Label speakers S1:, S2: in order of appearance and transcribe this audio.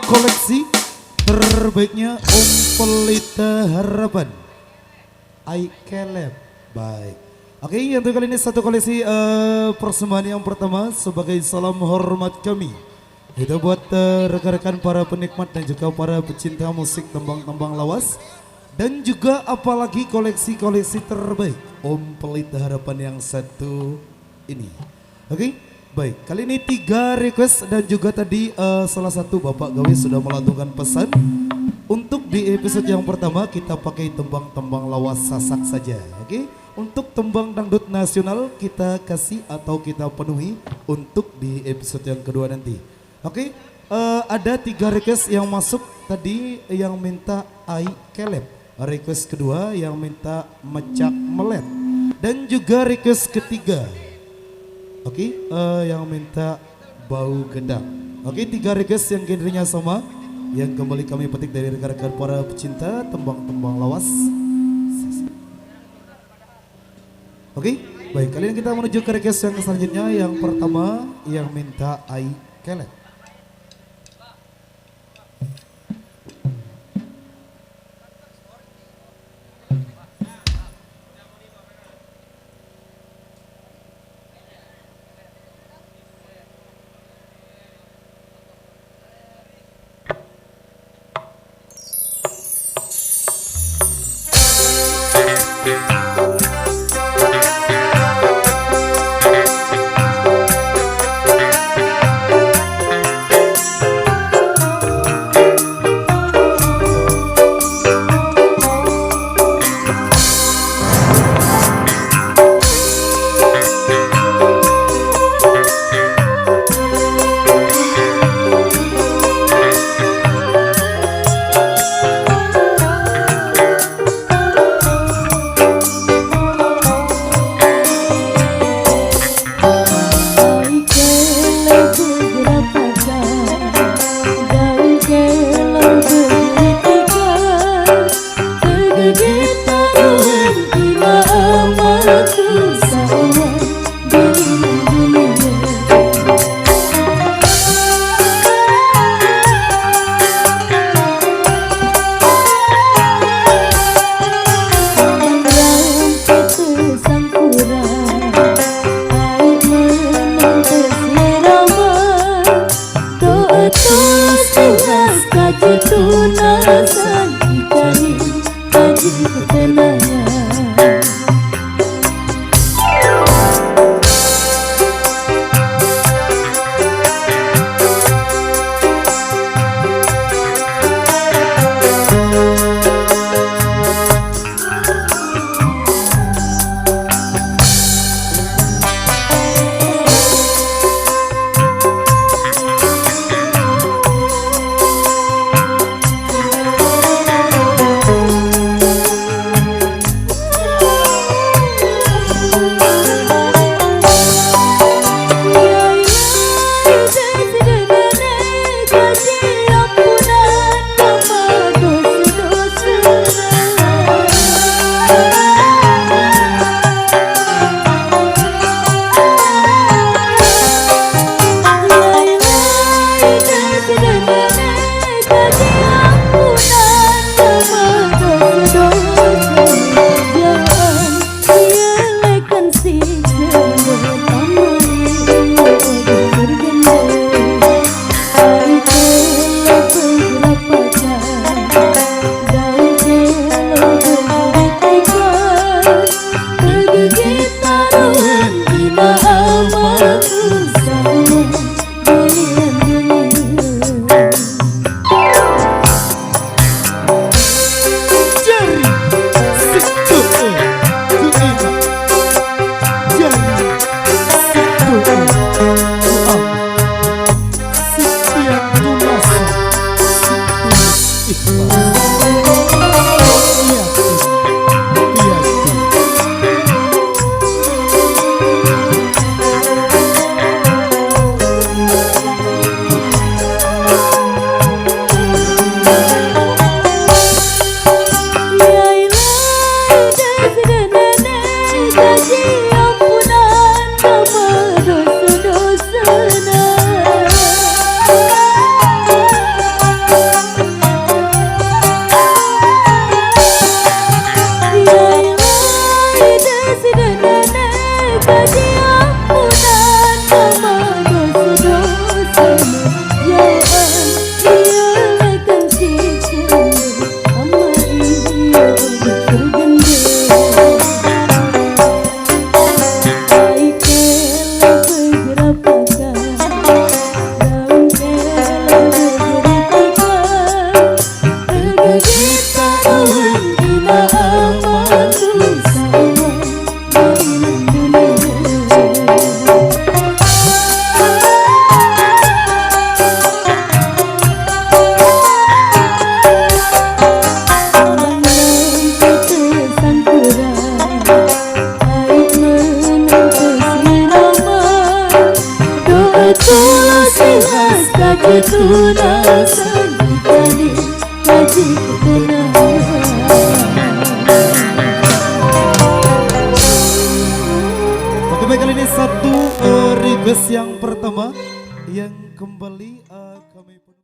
S1: Koleksi terbaiknya Om Pelita Harapan I Caleb. Baik. Oke, untuk kali ini satu koleksi persembahan yang pertama sebagai salam hormat kami. Itu buat rekan-rekan para penikmat dan juga para pecinta musik tembang-tembang lawas. Dan juga apalagi koleksi-koleksi terbaik Om Pelita Harapan yang satu ini. Oke. Baik, kali ini 3 request dan juga tadi salah satu Bapak Gawe sudah melantunkan pesan. Untuk di episode yang pertama kita pakai tembang-tembang lawas sasak saja, oke? Untuk tembang dangdut nasional kita kasih atau kita penuhi untuk di episode yang kedua nanti. Oke, ada 3 request yang masuk tadi yang minta I Caleb. Request kedua yang minta Mecak Melet. Dan juga request ketiga. Oke, yang minta Bau Gedang. Oke, 3 request yang genrenya sama, yang kembali kami petik dari rekan-rekan para pecinta tembang-tembang lawas. Oke, baik, kali ini kita menuju ke request yang selanjutnya. Yang pertama yang minta I Caleb.
S2: tunasan dicari bagi ketenangan. Tunasan dicari bagi ketenangan.
S1: Oke baik, kali ini satu request yang pertama yang kembali kami